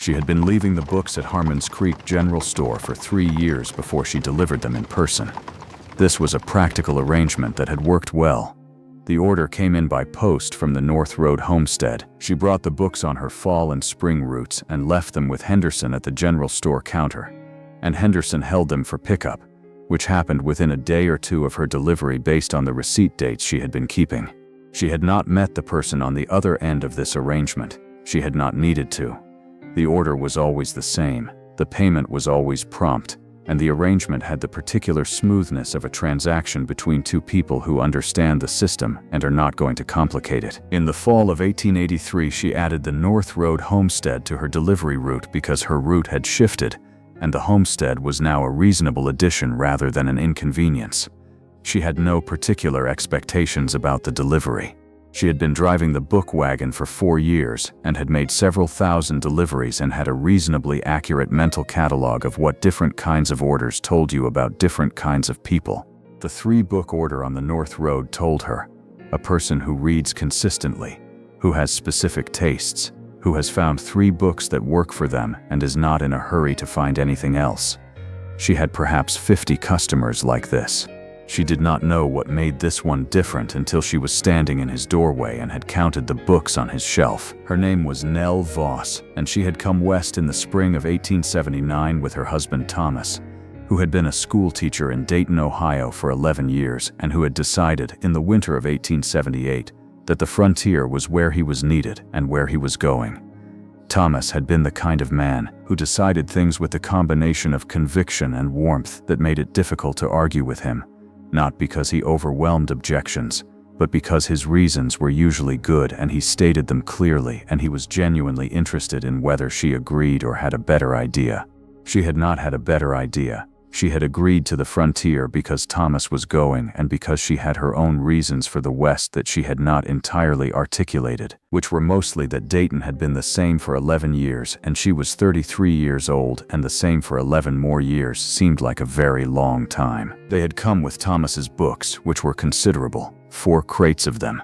She had been leaving the books at Harmon's Creek General Store for 3 years before she delivered them in person. This was a practical arrangement that had worked well. The order came in by post from the North Road homestead. She brought the books on her fall and spring routes and left them with Henderson at the general store counter. And Henderson held them for pickup, which happened within a day or two of her delivery based on the receipt dates she had been keeping. She had not met the person on the other end of this arrangement. She had not needed to. The order was always the same, the payment was always prompt, and the arrangement had the particular smoothness of a transaction between two people who understand the system and are not going to complicate it. In the fall of 1883, she added the North Road homestead to her delivery route because her route had shifted, and the homestead was now a reasonable addition rather than an inconvenience. She had no particular expectations about the delivery. She had been driving the book wagon for 4 years and had made several thousand deliveries and had a reasonably accurate mental catalog of what different kinds of orders told you about different kinds of people. The 3-book order on the North Road told her, a person who reads consistently, who has specific tastes, who has found 3 books that work for them and is not in a hurry to find anything else. She had perhaps 50 customers like this. She did not know what made this one different until she was standing in his doorway and had counted the books on his shelf. Her name was Nell Voss, and she had come west in the spring of 1879 with her husband Thomas, who had been a school teacher in Dayton, Ohio for 11 years and who had decided in the winter of 1878 that the frontier was where he was needed and where he was going. Thomas had been the kind of man who decided things with the combination of conviction and warmth that made it difficult to argue with him. Not because he overwhelmed objections, but because his reasons were usually good and he stated them clearly and he was genuinely interested in whether she agreed or had a better idea. She had not had a better idea. She had agreed to the frontier because Thomas was going and because she had her own reasons for the West that she had not entirely articulated, which were mostly that Dayton had been the same for 11 years and she was 33 years old and the same for 11 more years seemed like a very long time. They had come with Thomas's books, which were considerable, 4 crates of them,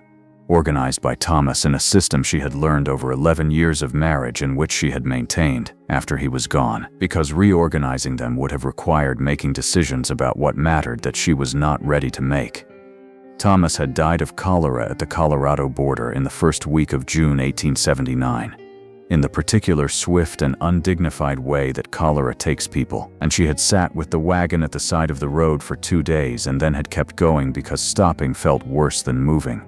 organized by Thomas in a system she had learned over 11 years of marriage and which she had maintained after he was gone, because reorganizing them would have required making decisions about what mattered that she was not ready to make. Thomas had died of cholera at the Colorado border in the first week of June 1879, in the particular swift and undignified way that cholera takes people, and she had sat with the wagon at the side of the road for 2 days and then had kept going because stopping felt worse than moving,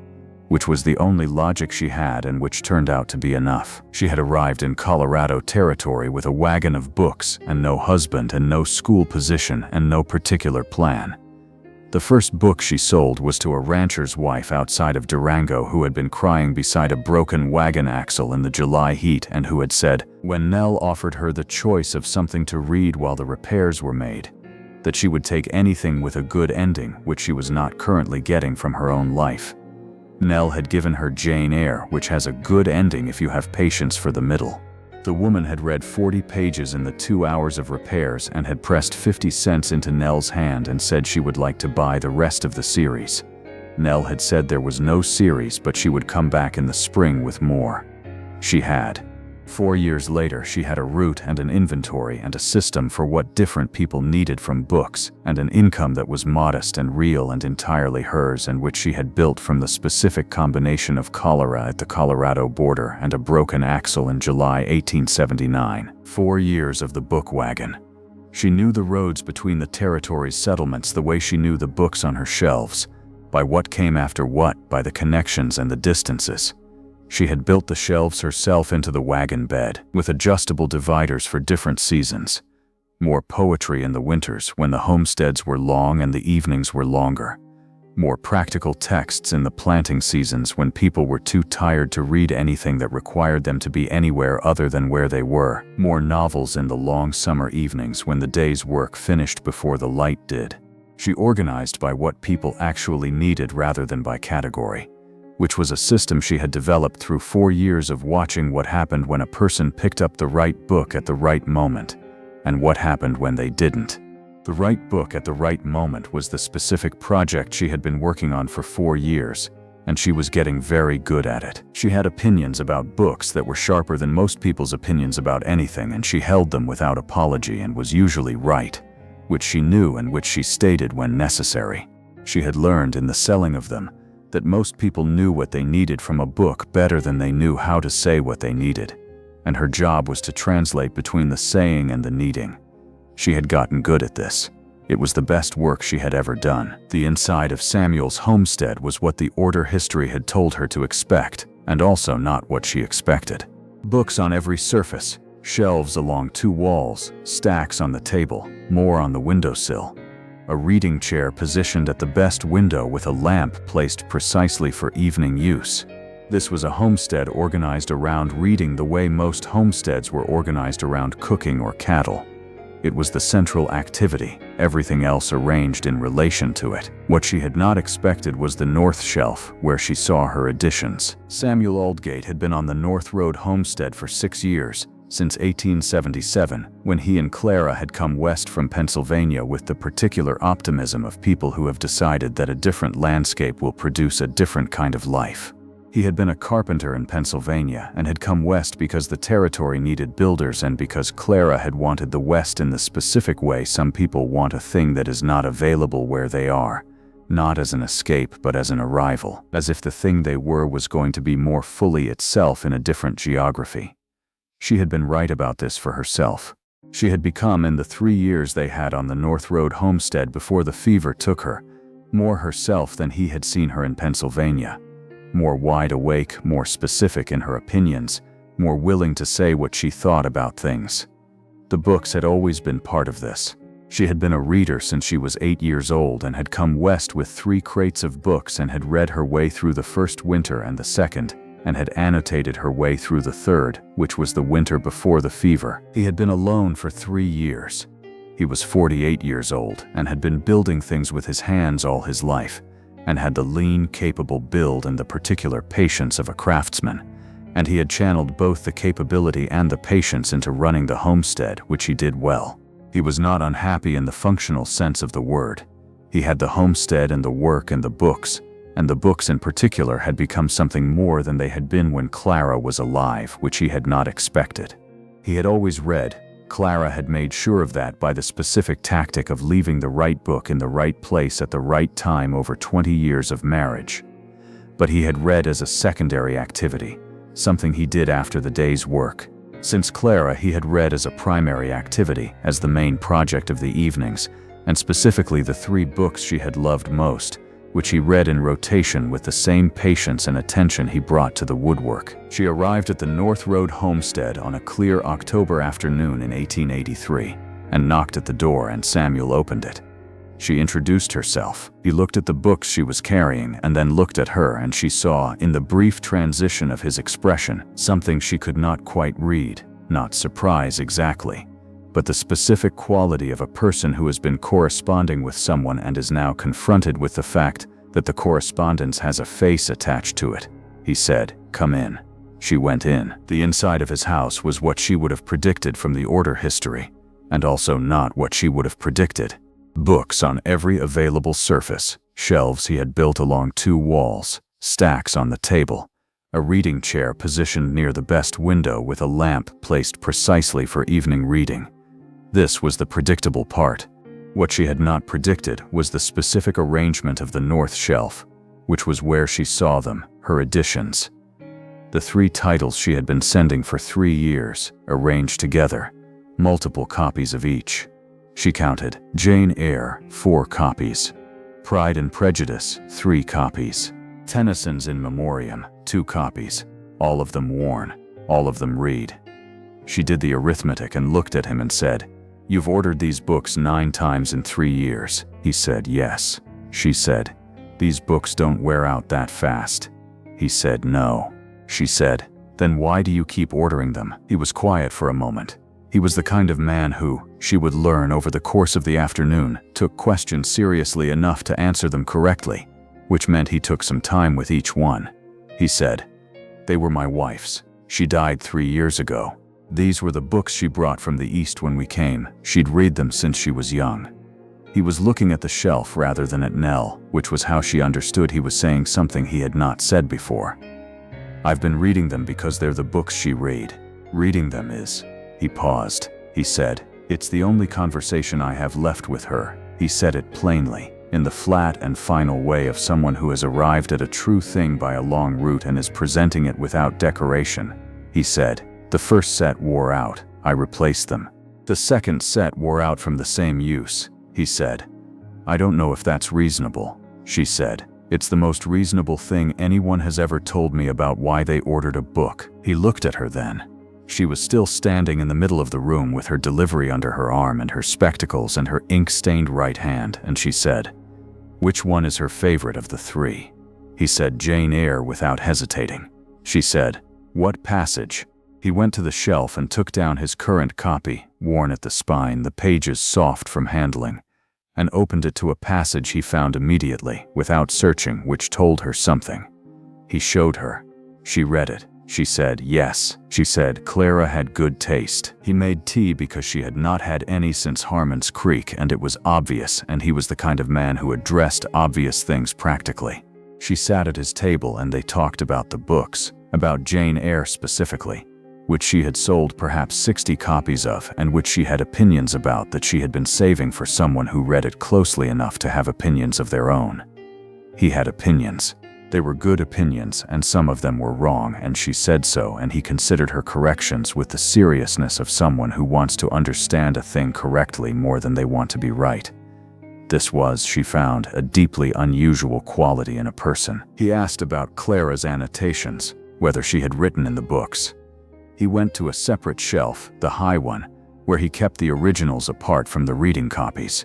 which was the only logic she had and which turned out to be enough. She had arrived in Colorado territory with a wagon of books and no husband and no school position and no particular plan. The first book she sold was to a rancher's wife outside of Durango who had been crying beside a broken wagon axle in the July heat and who had said, when Nell offered her the choice of something to read while the repairs were made, that she would take anything with a good ending, which she was not currently getting from her own life. Nell had given her Jane Eyre, which has a good ending if you have patience for the middle. The woman had read 40 pages in the 2 hours of repairs and had pressed 50 cents into Nell's hand and said she would like to buy the rest of the series. Nell had said there was no series, but she would come back in the spring with more. She had. 4 years later, she had a route and an inventory and a system for what different people needed from books, and an income that was modest and real and entirely hers and which she had built from the specific combination of cholera at the Colorado border and a broken axle in July 1879. 4 years of the book wagon. She knew the roads between the territory's settlements the way she knew the books on her shelves, by what came after what, by the connections and the distances. She had built the shelves herself into the wagon bed, with adjustable dividers for different seasons. More poetry in the winters when the homesteads were long and the evenings were longer. More practical texts in the planting seasons when people were too tired to read anything that required them to be anywhere other than where they were. More novels in the long summer evenings when the day's work finished before the light did. She organized by what people actually needed rather than by category, which was a system she had developed through 4 years of watching what happened when a person picked up the right book at the right moment, and what happened when they didn't. The right book at the right moment was the specific project she had been working on for 4 years, and she was getting very good at it. She had opinions about books that were sharper than most people's opinions about anything, and she held them without apology and was usually right, which she knew and which she stated when necessary. She had learned in the selling of them that most people knew what they needed from a book better than they knew how to say what they needed, and her job was to translate between the saying and the needing. She had gotten good at this. It was the best work she had ever done. The inside of Samuel's homestead was what the order history had told her to expect, and also not what she expected. Books on every surface, shelves along 2 walls, stacks on the table, more on the windowsill. A reading chair positioned at the best window with a lamp placed precisely for evening use. This was a homestead organized around reading the way most homesteads were organized around cooking or cattle. It was the central activity, everything else arranged in relation to it. What she had not expected was the north shelf, where she saw her additions. Samuel Aldgate had been on the North Road homestead for 6 years, since 1877, when he and Clara had come west from Pennsylvania with the particular optimism of people who have decided that a different landscape will produce a different kind of life. He had been a carpenter in Pennsylvania and had come west because the territory needed builders and because Clara had wanted the West in the specific way some people want a thing that is not available where they are, not as an escape but as an arrival, as if the thing they were was going to be more fully itself in a different geography. She had been right about this for herself. She had become, in the 3 years they had on the North Road homestead before the fever took her, more herself than he had seen her in Pennsylvania. More wide awake, more specific in her opinions, more willing to say what she thought about things. The books had always been part of this. She had been a reader since she was 8 years old and had come west with 3 crates of books and had read her way through the first winter and the second, and had annotated her way through the third, which was the winter before the fever. He had been alone for 3 years. He was 48 years old and had been building things with his hands all his life, and had the lean, capable build and the particular patience of a craftsman, and he had channeled both the capability and the patience into running the homestead, which he did well. He was not unhappy in the functional sense of the word. He had the homestead and the work and the books in particular had become something more than they had been when Clara was alive, which he had not expected. He had always read. Clara had made sure of that by the specific tactic of leaving the right book in the right place at the right time over 20 years of marriage. But he had read as a secondary activity, something he did after the day's work. Since Clara, he had read as a primary activity, as the main project of the evenings, and specifically the 3 books she had loved most, which he read in rotation with the same patience and attention he brought to the woodwork. She arrived at the North Road homestead on a clear October afternoon in 1883, and knocked at the door, and Samuel opened it. She introduced herself. He looked at the books she was carrying and then looked at her, and she saw, in the brief transition of his expression, something she could not quite read, not surprise exactly, but the specific quality of a person who has been corresponding with someone and is now confronted with the fact that the correspondence has a face attached to it. He said, "Come in." She went in. The inside of his house was what she would have predicted from the order history, and also not what she would have predicted. Books on every available surface, shelves he had built along 2 walls, stacks on the table, a reading chair positioned near the best window with a lamp placed precisely for evening reading. This was the predictable part. What she had not predicted was the specific arrangement of the north shelf, which was where she saw them, her additions. The 3 titles she had been sending for 3 years, arranged together, multiple copies of each. She counted. Jane Eyre, 4 copies. Pride and Prejudice, 3 copies. Tennyson's In Memoriam, 2 copies. All of them worn, all of them read. She did the arithmetic and looked at him and said, "You've ordered these books 9 times in 3 years." He said, "Yes." She said, "These books don't wear out that fast." He said, "No." She said, "Then why do you keep ordering them?" He was quiet for a moment. He was the kind of man who, she would learn over the course of the afternoon, took questions seriously enough to answer them correctly, which meant he took some time with each one. He said, "They were my wife's. She died 3 years ago. These were the books she brought from the East when we came. She'd read them since she was young." He was looking at the shelf rather than at Nell, which was how she understood he was saying something he had not said before. I've been reading them because they're the books she read. Reading them is. He paused. He said, it's the only conversation I have left with her. He said it plainly, in the flat and final way of someone who has arrived at a true thing by a long route and is presenting it without decoration. He said, the first set wore out. I replaced them. The second set wore out from the same use. He said, I don't know if that's reasonable. She said, it's the most reasonable thing anyone has ever told me about why they ordered a book. He looked at her then. She was still standing in the middle of the room with her delivery under her arm and her spectacles and her ink-stained right hand, and she said, which one is her favorite of the three? He said Jane Eyre without hesitating. She said, what passage? He went to the shelf and took down his current copy, worn at the spine, the pages soft from handling, and opened it to a passage he found immediately, without searching, which told her something. He showed her. She read it. She said, yes. She said Clara had good taste. He made tea because she had not had any since Harmon's Creek, and it was obvious, and he was the kind of man who addressed obvious things practically. She sat at his table and they talked about the books, about Jane Eyre specifically, which she had sold perhaps 60 copies of and which she had opinions about that she had been saving for someone who read it closely enough to have opinions of their own. He had opinions. They were good opinions, and some of them were wrong, and she said so, and he considered her corrections with the seriousness of someone who wants to understand a thing correctly more than they want to be right. This was, she found, a deeply unusual quality in a person. He asked about Clara's annotations, whether she had written in the books. He went to a separate shelf, the high one, where he kept the originals apart from the reading copies.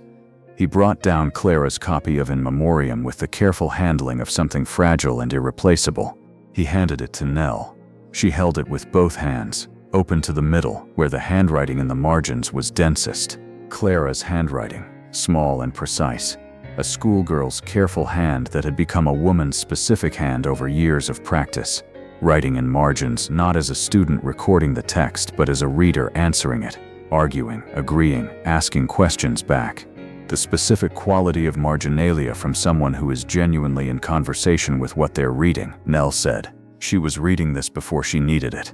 He brought down Clara's copy of In Memoriam with the careful handling of something fragile and irreplaceable. He handed it to Nell. She held it with both hands, open to the middle, where the handwriting in the margins was densest. Clara's handwriting, small and precise. A schoolgirl's careful hand that had become a woman's specific hand over years of practice. Writing in margins not as a student recording the text but as a reader answering it, arguing, agreeing, asking questions back. The specific quality of marginalia from someone who is genuinely in conversation with what they're reading, Nell said. She was reading this before she needed it.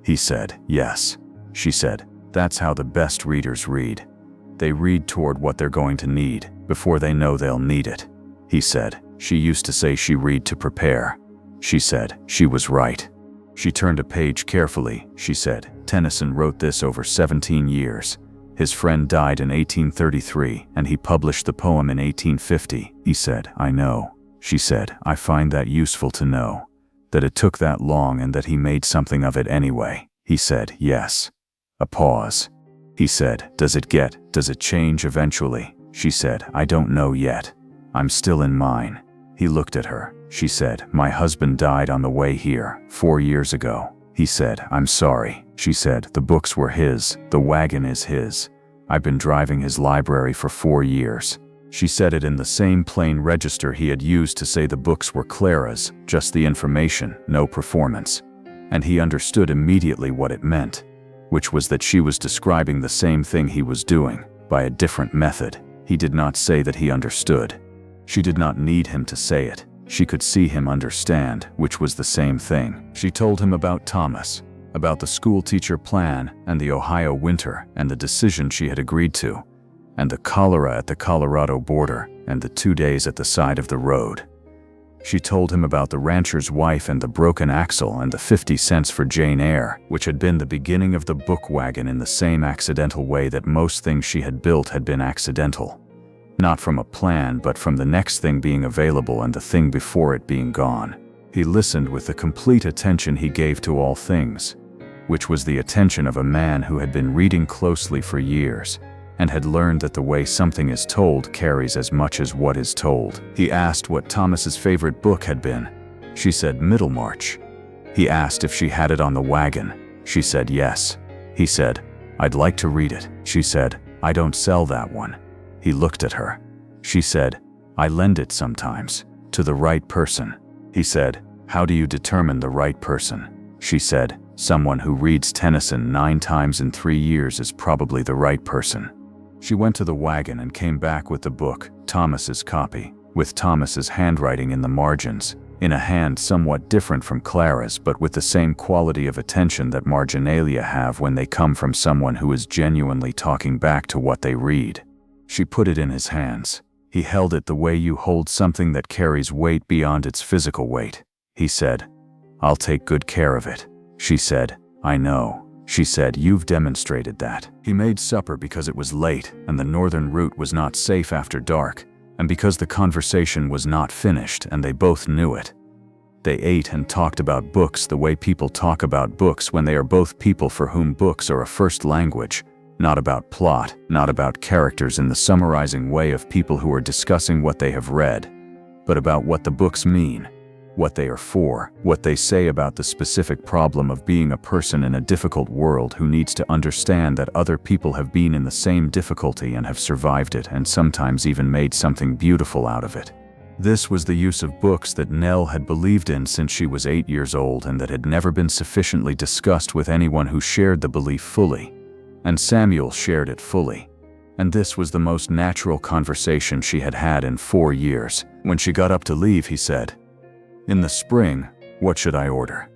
He said, yes. She said, that's how the best readers read. They read toward what they're going to need, before they know they'll need it. He said, she used to say she read to prepare. She said, she was right. She turned a page carefully. She said, Tennyson wrote this over 17 years. His friend died in 1833, and he published the poem in 1850. He said, I know. She said, I find that useful to know. That it took that long and that he made something of it anyway. He said, yes. A pause. He said, does it change eventually? She said, I don't know yet. I'm still in mine. He looked at her. She said, my husband died on the way here, 4 years ago. He said, I'm sorry. She said, the books were his, the wagon is his. I've been driving his library for 4 years. She said it in the same plain register he had used to say the books were Clara's, just the information, no performance. And he understood immediately what it meant, which was that she was describing the same thing he was doing, by a different method. He did not say that he understood. She did not need him to say it. She could see him understand, which was the same thing. She told him about Thomas, about the schoolteacher plan and the Ohio winter and the decision she had agreed to, and the cholera at the Colorado border and the 2 days at the side of the road. She told him about the rancher's wife and the broken axle and the 50 cents for Jane Eyre, which had been the beginning of the book wagon in the same accidental way that most things she had built had been accidental. Not from a plan, but from the next thing being available and the thing before it being gone. He listened with the complete attention he gave to all things, which was the attention of a man who had been reading closely for years and had learned that the way something is told carries as much as what is told. He asked what Thomas's favorite book had been. She said Middlemarch. He asked if she had it on the wagon. She said yes. He said, I'd like to read it. She said, I don't sell that one. He looked at her. She said, I lend it sometimes, to the right person. He said, how do you determine the right person? She said, someone who reads Tennyson 9 times in 3 years is probably the right person. She went to the wagon and came back with the book, Thomas's copy, with Thomas's handwriting in the margins, in a hand somewhat different from Clara's but with the same quality of attention that marginalia have when they come from someone who is genuinely talking back to what they read. She put it in his hands. He held it the way you hold something that carries weight beyond its physical weight. He said, "I'll take good care of it." She said, "I know." She said, "You've demonstrated that." He made supper because it was late and the northern route was not safe after dark, and because the conversation was not finished and they both knew it. They ate and talked about books the way people talk about books when they are both people for whom books are a first language, not about plot, not about characters in the summarizing way of people who are discussing what they have read, but about what the books mean, what they are for, what they say about the specific problem of being a person in a difficult world who needs to understand that other people have been in the same difficulty and have survived it and sometimes even made something beautiful out of it. This was the use of books that Nell had believed in since she was 8 years old and that had never been sufficiently discussed with anyone who shared the belief fully. And Samuel shared it fully. And this was the most natural conversation she had had in 4 years. When she got up to leave, he said, "In the spring, what should I order?"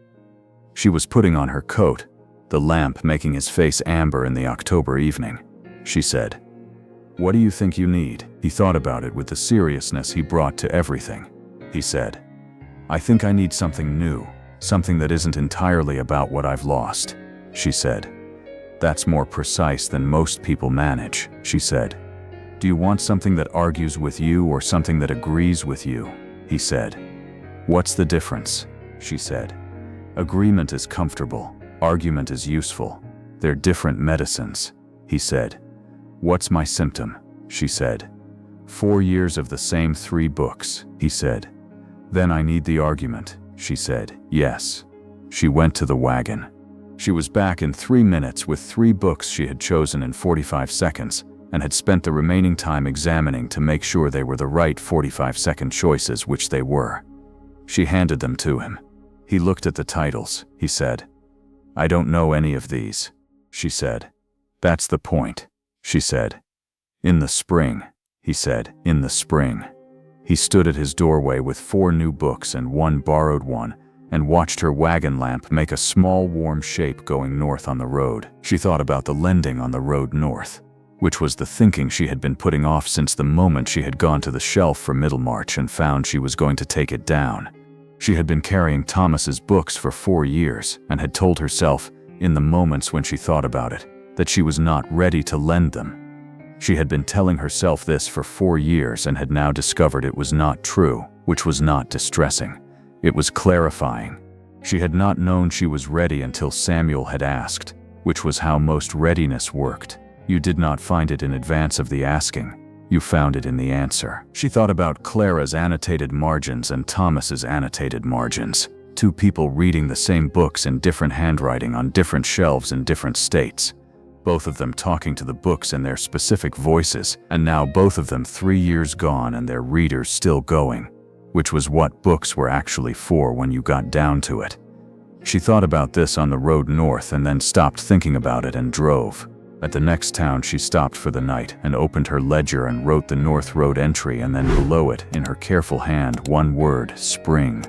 She was putting on her coat, the lamp making his face amber in the October evening. She said, "What do you think you need?" He thought about it with the seriousness he brought to everything. He said, "I think I need something new, something that isn't entirely about what I've lost." She said, "That's more precise than most people manage," she said. "Do you want something that argues with you or something that agrees with you?" He said. "What's the difference?" she said. "Agreement is comfortable. Argument is useful. They're different medicines," he said. "What's my symptom?" she said. 4 years of the same 3 books, he said. "Then I need the argument," she said. "Yes." She went to the wagon. She was back in 3 minutes with 3 books she had chosen in 45 seconds and had spent the remaining time examining to make sure they were the right 45-second choices, which they were. She handed them to him. He looked at the titles. He said, "I don't know any of these," she said. "That's the point," she said. "In the spring," he said, "in the spring." He stood at his doorway with 4 new books and 1 borrowed one, and watched her wagon lamp make a small warm shape going north on the road. She thought about the lending on the road north, which was the thinking she had been putting off since the moment she had gone to the shelf for Middlemarch and found she was going to take it down. She had been carrying Thomas's books for 4 years and had told herself, in the moments when she thought about it, that she was not ready to lend them. She had been telling herself this for 4 years and had now discovered it was not true, which was not distressing. It was clarifying. She had not known she was ready until Samuel had asked, which was how most readiness worked. You did not find it in advance of the asking. You found it in the answer. She thought about Clara's annotated margins and Thomas's annotated margins. 2 people reading the same books in different handwriting on different shelves in different states. Both of them talking to the books in their specific voices, and now both of them 3 years gone and their readers still going, which was what books were actually for when you got down to it. She thought about this on the road north and then stopped thinking about it and drove. At the next town she stopped for the night and opened her ledger and wrote the North Road entry and then below it, in her careful hand, 1 word, spring.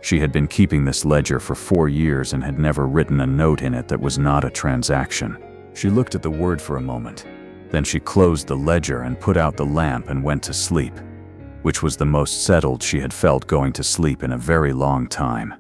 She had been keeping this ledger for 4 years and had never written a note in it that was not a transaction. She looked at the word for a moment. Then she closed the ledger and put out the lamp and went to sleep, which was the most settled she had felt going to sleep in a very long time.